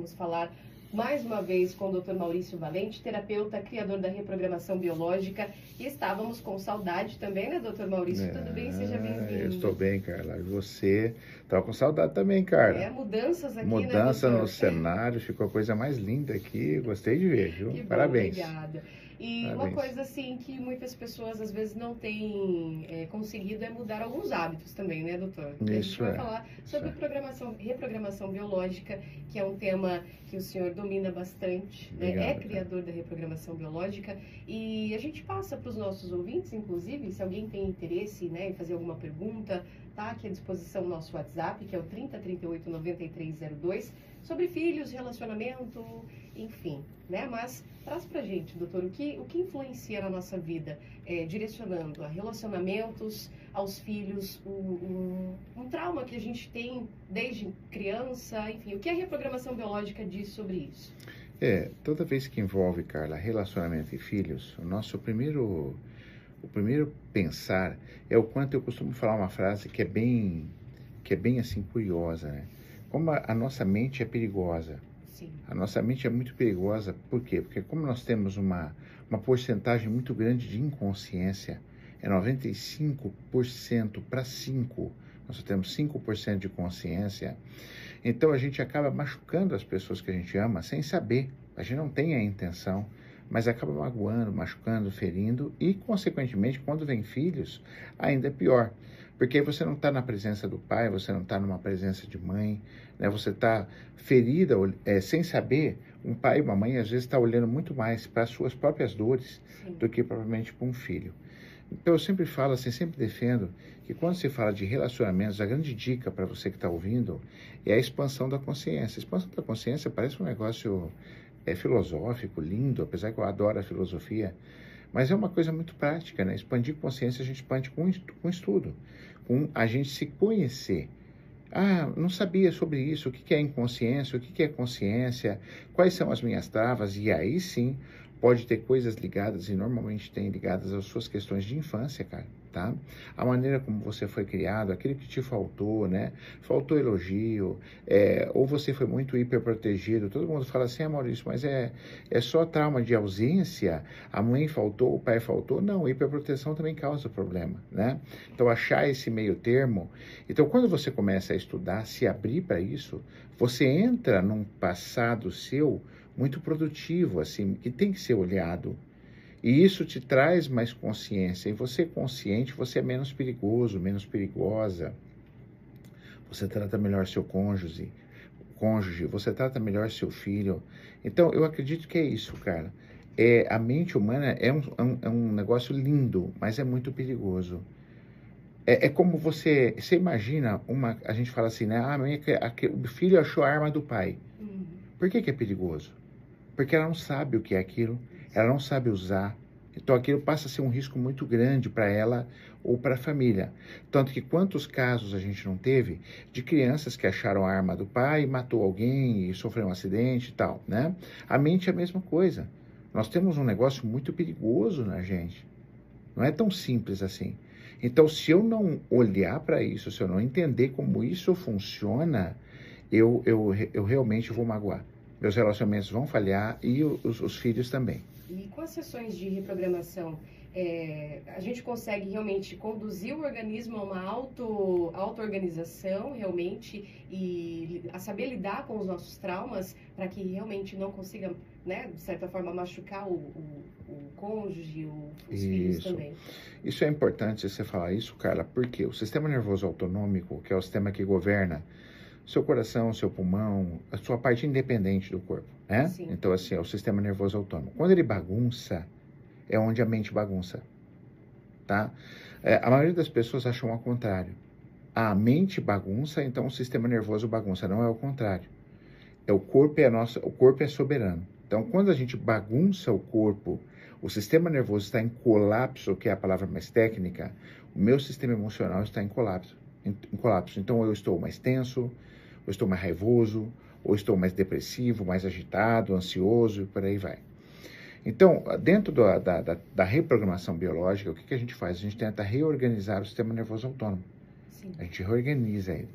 Vamos falar mais uma vez com o Dr. Maurício Valente, terapeuta, criador da reprogramação biológica. E estávamos com saudade também, né, Dr. Maurício? Tudo bem? Seja bem-vindo. Eu estou bem, Carla. E você? Estava com saudade também, Carla. Mudanças aqui, Mudança né, no cenário, ficou a coisa mais linda aqui. Gostei de ver, viu? Que bom, parabéns. Obrigada. E Parabéns. uma coisa assim que muitas pessoas às vezes não têm conseguido é mudar alguns hábitos também, né, doutor? E a gente vai falar sobre reprogramação biológica, que é um tema que o senhor domina bastante, né? É criador da reprogramação biológica, e a gente passa para os nossos ouvintes, inclusive, se alguém tem interesse, né, em fazer alguma pergunta, tá aqui à disposição o nosso WhatsApp, que é o 3038-9302, sobre filhos, relacionamento, enfim, né? Mas traz pra gente, doutor, o que influencia na nossa vida, direcionando a relacionamentos, aos filhos, um trauma que a gente tem desde criança, enfim, o que a reprogramação biológica diz sobre isso? Toda vez que envolve, Carla, relacionamento e filhos, o primeiro pensar é o quanto eu costumo falar uma frase que é bem assim curiosa, né? Como a nossa mente é perigosa. Sim. A nossa mente é muito perigosa, por quê? Porque como nós temos uma porcentagem muito grande de inconsciência, é 95% para 5%, nós só temos 5% de consciência, então a gente acaba machucando as pessoas que a gente ama sem saber, a gente não tem a intenção, mas acaba magoando, machucando, ferindo e, consequentemente, quando vem filhos, ainda é pior. Porque você não está na presença do pai, você não está numa presença de mãe, né? Você está ferida, sem saber. Um pai e uma mãe, às vezes, está olhando muito mais para as suas próprias dores do que propriamente para um filho. Então, eu sempre falo assim, sempre defendo que quando se fala de relacionamentos, a grande dica para você que está ouvindo é a expansão da consciência. A expansão da consciência parece um negócio filosófico, lindo, apesar que eu adoro a filosofia, mas é uma coisa muito prática, né? Expandir consciência a gente expande com estudo, com a gente se conhecer. Não sabia sobre isso, o que é inconsciência, o que é consciência, quais são as minhas travas, e aí sim pode ter coisas ligadas, e normalmente tem ligadas às suas questões de infância, cara, tá? A maneira como você foi criado, aquilo que te faltou, né? Faltou elogio, ou você foi muito hiperprotegido. Todo mundo fala assim, Maurício, mas é só trauma de ausência? A mãe faltou, o pai faltou? Não, hiperproteção também causa problema, né? Então, achar esse meio termo. Então, quando você começa a estudar, se abrir para isso, você entra num passado seu muito produtivo, assim, que tem que ser olhado. E isso te traz mais consciência. E você consciente, você é menos perigoso, menos perigosa. Você trata melhor seu cônjuge, você trata melhor seu filho. Então, eu acredito que é isso, cara. A mente humana é um negócio lindo, mas é muito perigoso. É como você imagina, a gente fala assim, né? O filho achou a arma do pai. Por que é perigoso? Porque ela não sabe o que é aquilo, ela não sabe usar, então aquilo passa a ser um risco muito grande para ela ou para a família. Tanto que quantos casos a gente não teve de crianças que acharam a arma do pai, matou alguém e sofreu um acidente e tal, né? A mente é a mesma coisa. Nós temos um negócio muito perigoso na gente. Não é tão simples assim. Então, se eu não olhar para isso, se eu não entender como isso funciona, eu realmente vou magoar. Meus relacionamentos vão falhar e os filhos também. E com as sessões de reprogramação, a gente consegue realmente conduzir o organismo a uma auto-organização, realmente, e a saber lidar com os nossos traumas, para que realmente não consiga, né, de certa forma, machucar o cônjuge, os filhos também. Isso é importante você falar isso, Carla, porque o sistema nervoso autonômico, que é o sistema que governa seu coração, seu pulmão, a sua parte independente do corpo, né? Sim. Então, assim, é o sistema nervoso autônomo. Quando ele bagunça, é onde a mente bagunça, tá? A maioria das pessoas acham ao contrário. A mente bagunça, então o sistema nervoso bagunça. Não é o contrário. O corpo é soberano. Então, quando a gente bagunça o corpo, o sistema nervoso está em colapso, que é a palavra mais técnica, o meu sistema emocional está em colapso. Então, eu estou mais tenso, eu estou mais raivoso, ou estou mais depressivo, mais agitado, ansioso, e por aí vai. Então, dentro da reprogramação biológica, o que a gente faz? A gente tenta reorganizar o sistema nervoso autônomo. Sim. A gente reorganiza ele.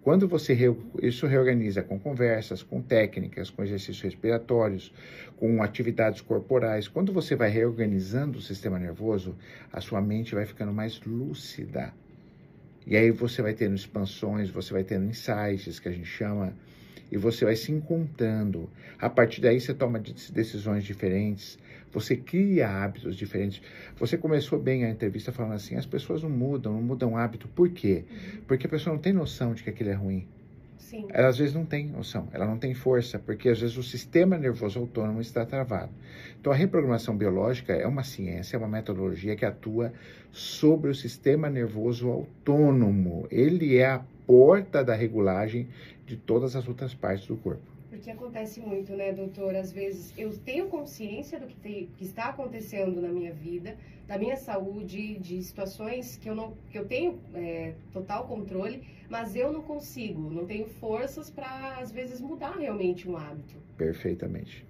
Quando você isso reorganiza com conversas, com técnicas, com exercícios respiratórios, com atividades corporais, quando você vai reorganizando o sistema nervoso, a sua mente vai ficando mais lúcida. E aí você vai tendo expansões, você vai tendo insights, que a gente chama, e você vai se encontrando. A partir daí você toma decisões diferentes, você cria hábitos diferentes. Você começou bem a entrevista falando assim, as pessoas não mudam hábito. Por quê? Porque a pessoa não tem noção de que aquilo é ruim. Sim. Ela às vezes não tem noção, ela não tem força, porque às vezes o sistema nervoso autônomo está travado. Então a reprogramação biológica é uma ciência, é uma metodologia que atua sobre o sistema nervoso autônomo. Ele é a porta da regulagem de todas as outras partes do corpo. Porque acontece muito, né, doutor? Às vezes eu tenho consciência do que está acontecendo na minha vida, da minha saúde, de situações que eu tenho total controle, mas eu não consigo, não tenho forças para, às vezes, mudar realmente um hábito. Perfeitamente.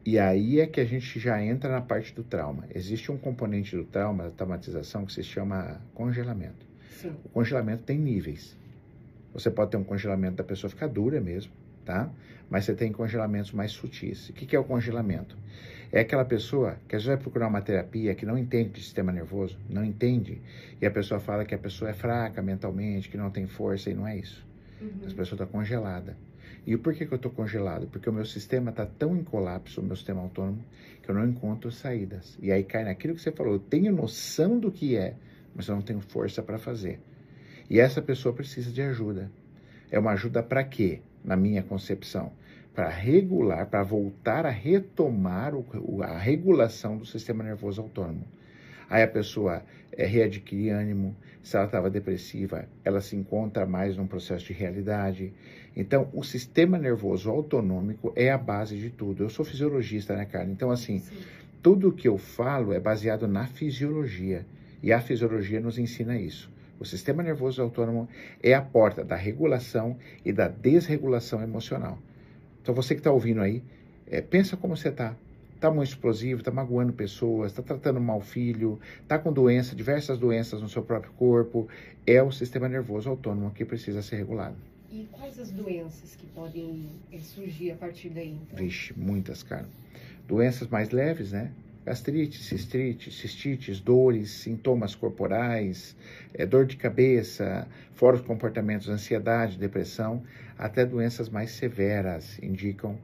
E aí é que a gente já entra na parte do trauma. Existe um componente do trauma, da traumatização, que se chama congelamento. Sim. O congelamento tem níveis. Você pode ter um congelamento da pessoa ficar dura mesmo, tá? Mas você tem congelamentos mais sutis. O que é o congelamento? É aquela pessoa que às vezes vai procurar uma terapia que não entende de sistema nervoso, não entende, e a pessoa fala que a pessoa é fraca mentalmente, que não tem força, e não é isso. A pessoa está congelada. E por que eu estou congelado? Porque o meu sistema está tão em colapso, o meu sistema autônomo, que eu não encontro saídas. E aí cai naquilo que você falou, eu tenho noção do que é, mas eu não tenho força para fazer. E essa pessoa precisa de ajuda. É uma ajuda para quê? Na minha concepção, para regular, para voltar a retomar a regulação do sistema nervoso autônomo. Aí a pessoa readquire ânimo, se ela estava depressiva, ela se encontra mais num processo de realidade. Então, o sistema nervoso autonômico é a base de tudo. Eu sou fisiologista, né, Carla? Então, assim, tudo que eu falo é baseado na fisiologia. E a fisiologia nos ensina isso. O sistema nervoso autônomo é a porta da regulação e da desregulação emocional. Então, você que está ouvindo aí, pensa como você está. Está muito explosivo, está magoando pessoas, está tratando mal o filho, está com doença, diversas doenças no seu próprio corpo. É o sistema nervoso autônomo que precisa ser regulado. E quais as doenças que podem surgir a partir daí? Então? Vixe, muitas, cara. Doenças mais leves, né? Gastrite, cistites, dores, sintomas corporais, dor de cabeça, fora os comportamentos, ansiedade, depressão, até doenças mais severas indicam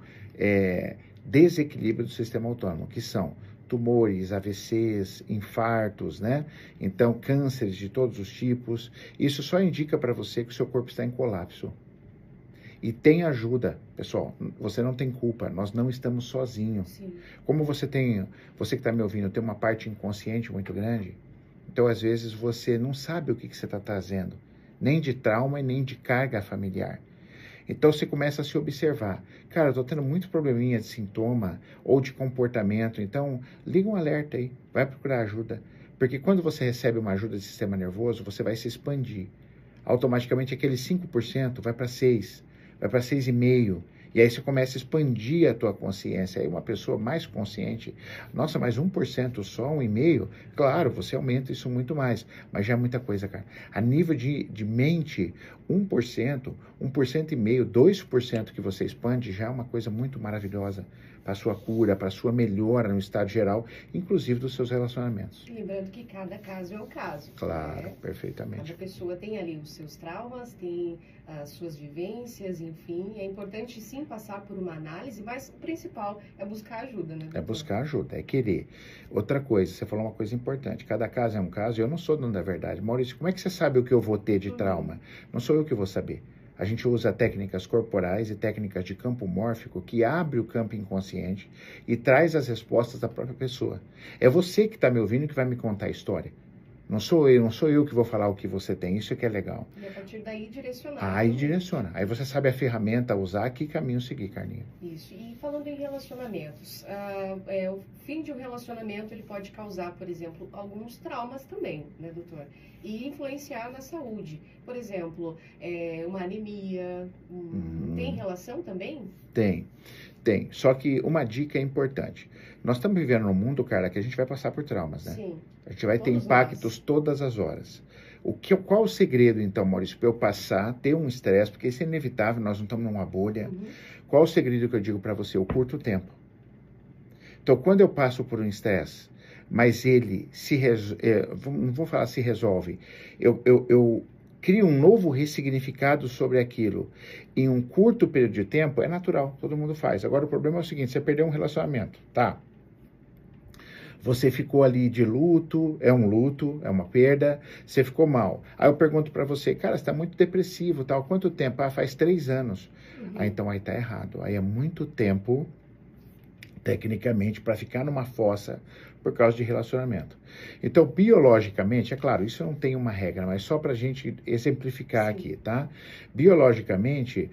desequilíbrio do sistema autônomo, que são tumores, AVCs, infartos, né? Então, cânceres de todos os tipos. Isso só indica para você que o seu corpo está em colapso. E tem ajuda, pessoal, você não tem culpa, nós não estamos sozinhos. Sim. Como você que está me ouvindo, tem uma parte inconsciente muito grande, então às vezes você não sabe o que você está trazendo, nem de trauma e nem de carga familiar. Então você começa a se observar, cara, eu estou tendo muito probleminha de sintoma ou de comportamento, então liga um alerta aí, vai procurar ajuda, porque quando você recebe uma ajuda de sistema nervoso, você vai se expandir. Automaticamente aquele 5% vai para 6%. Vai para 6,5%. E aí você começa a expandir a tua consciência. Aí uma pessoa mais consciente, nossa, mas 1% só, 1,5%? Claro, você aumenta isso muito mais. Mas já é muita coisa, cara. A nível de mente, 1%, 1,5%, 2% que você expande já é uma coisa muito maravilhosa para a sua cura, para a sua melhora no estado geral, inclusive dos seus relacionamentos. Lembrando que cada caso é um caso. Claro, né? perfeitamente. Cada pessoa tem ali os seus traumas, tem as suas vivências, enfim. É importante sim passar por uma análise, mas o principal é buscar ajuda, né? É buscar ajuda, é querer. Outra coisa, você falou uma coisa importante, cada caso é um caso, eu não sou dono da verdade. Maurício, como é que você sabe o que eu vou ter de trauma? Não sou eu que vou saber. A gente usa técnicas corporais e técnicas de campo mórfico que abre o campo inconsciente e traz as respostas da própria pessoa. É você que está me ouvindo que vai me contar a história. Não sou eu que vou falar o que você tem, isso é que é legal. E a partir daí direcionar. Aí direciona. Aí você sabe a ferramenta a usar, que caminho seguir, Carlinha. Isso. E falando em relacionamentos, o fim de um relacionamento ele pode causar, por exemplo, alguns traumas também, né, doutor? E influenciar na saúde. Por exemplo, uma anemia. Tem relação também? Tem. Só que uma dica é importante. Nós estamos vivendo num mundo, cara, que a gente vai passar por traumas, né? Sim. A gente vai ter impactos todas as horas. Qual o segredo, então, Maurício, para eu passar, ter um estresse, porque isso é inevitável, nós não estamos numa bolha. Qual o segredo que eu digo para você? Eu curto o tempo. Então, quando eu passo por um estresse, mas ele não vou falar se resolve, eu crio um novo ressignificado sobre aquilo em um curto período de tempo, é natural, todo mundo faz. Agora, o problema é o seguinte, você perdeu um relacionamento, tá? Você ficou ali de luto, é uma perda, você ficou mal. Aí eu pergunto para você, cara, você está muito depressivo, tal, quanto tempo? Ah, faz 3 anos. Então aí tá errado, aí é muito tempo, tecnicamente, para ficar numa fossa por causa de relacionamento. Então, biologicamente, é claro, isso não tem uma regra, mas só para a gente exemplificar aqui, tá? Biologicamente,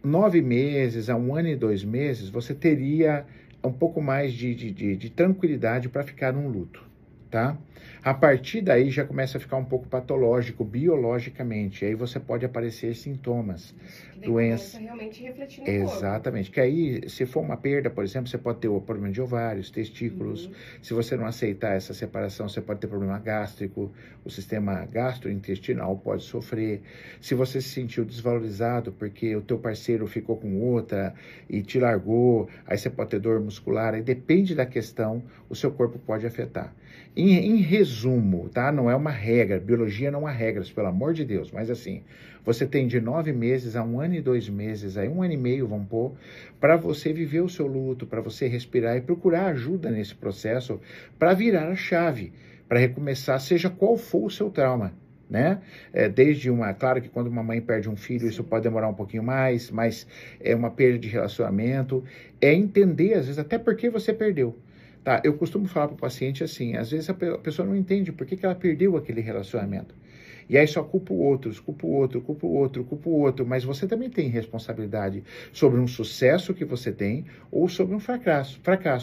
9 meses a 1 ano e 2 meses, você teria um pouco mais de tranquilidade para ficar num luto, tá? A partir daí já começa a ficar um pouco patológico, biologicamente. Aí você pode aparecer sintomas, doenças. Começa realmente a refletir no Exatamente. Que aí, se for uma perda, por exemplo, você pode ter o problema de ovários, testículos. Se você não aceitar essa separação, você pode ter problema gástrico. O sistema gastrointestinal pode sofrer. Se você se sentiu desvalorizado porque o teu parceiro ficou com outra e te largou, aí você pode ter dor muscular. Aí depende da questão, o seu corpo pode afetar. Em resumo, tá? Não é uma regra, biologia não há regras, pelo amor de Deus, mas assim, você tem de 9 meses a 1 ano e 2 meses, aí 1 ano e meio, vamos pôr, para você viver o seu luto, para você respirar e procurar ajuda nesse processo, para virar a chave, para recomeçar, seja qual for o seu trauma, né? Claro que quando uma mãe perde um filho, isso pode demorar um pouquinho mais, mas é uma perda de relacionamento, é entender, às vezes, até porque você perdeu. Tá, eu costumo falar para o paciente assim, às vezes a pessoa não entende por que ela perdeu aquele relacionamento. E aí só culpa o outro, mas você também tem responsabilidade sobre um sucesso que você tem ou sobre um fracasso.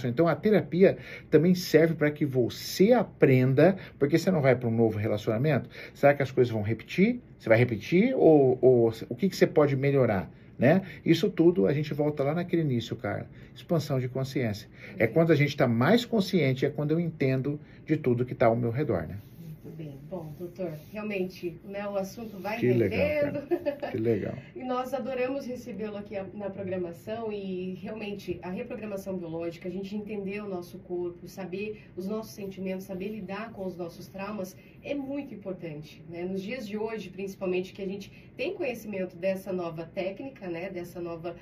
Então a terapia também serve para que você aprenda, porque você não vai para um novo relacionamento, será que as coisas vão repetir? Você vai repetir ou o que você pode melhorar? Né? Isso tudo a gente volta lá naquele início, cara. Expansão de consciência. É quando a gente está mais consciente, é quando eu entendo de tudo que está ao meu redor, né? Muito bem. Bom, doutor, realmente, né, o assunto vai que rendendo. Legal, que legal. E nós adoramos recebê-lo aqui na programação e realmente a reprogramação biológica, a gente entender o nosso corpo, saber os nossos sentimentos, saber lidar com os nossos traumas é muito importante, né? Nos dias de hoje, principalmente, que a gente tem conhecimento dessa nova técnica, né? Dessa nova...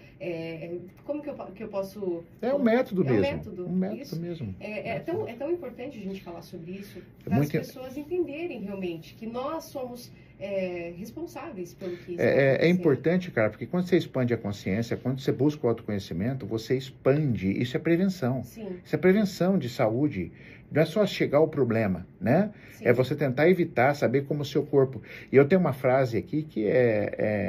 como que eu posso... É um método mesmo. Um método mesmo. É tão importante a gente falar sobre isso, para as pessoas entenderem realmente que nós somos responsáveis pelo que está acontecendo. É importante, cara, porque quando você expande a consciência, quando você busca o autoconhecimento, você expande, isso é prevenção. Sim. Isso é prevenção de saúde. Não é só chegar ao problema, né? Sim. É você tentar evitar, saber como o seu corpo... E eu tenho uma frase aqui que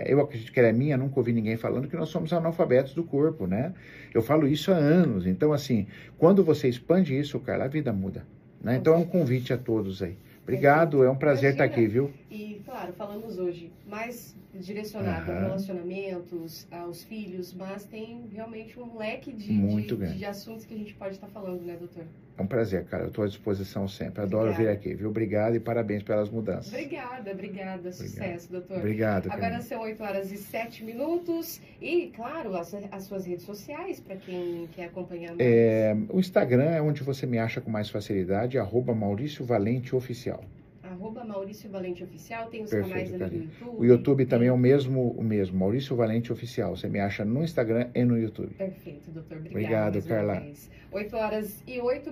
eu acredito que ela é minha, nunca ouvi ninguém falando, que nós somos analfabetos do corpo, né? Eu falo isso há anos. Então, assim, quando você expande isso, cara, a vida muda, né? Então, é um convite a todos aí. Obrigado, é um prazer estar aqui, viu? E, claro, falamos hoje mais direcionado a relacionamentos, aos filhos, mas tem realmente um leque de assuntos que a gente pode estar falando, né, doutor? É um prazer, cara. Eu estou à disposição sempre. Adoro vir aqui, viu? Obrigado e parabéns pelas mudanças. Obrigada. Sucesso, doutor. Obrigado. Agora são 8h07 e, claro, as suas redes sociais, para quem quer acompanhar mais. O Instagram é onde você me acha com mais facilidade, @MaurícioValenteOficial. @MaurícioValenteOficial, tem os canais ali no YouTube. O YouTube também é o mesmo, Maurício Valente Oficial. Você me acha no Instagram e no YouTube. Perfeito, doutor. Obrigado, Carla. 8h08.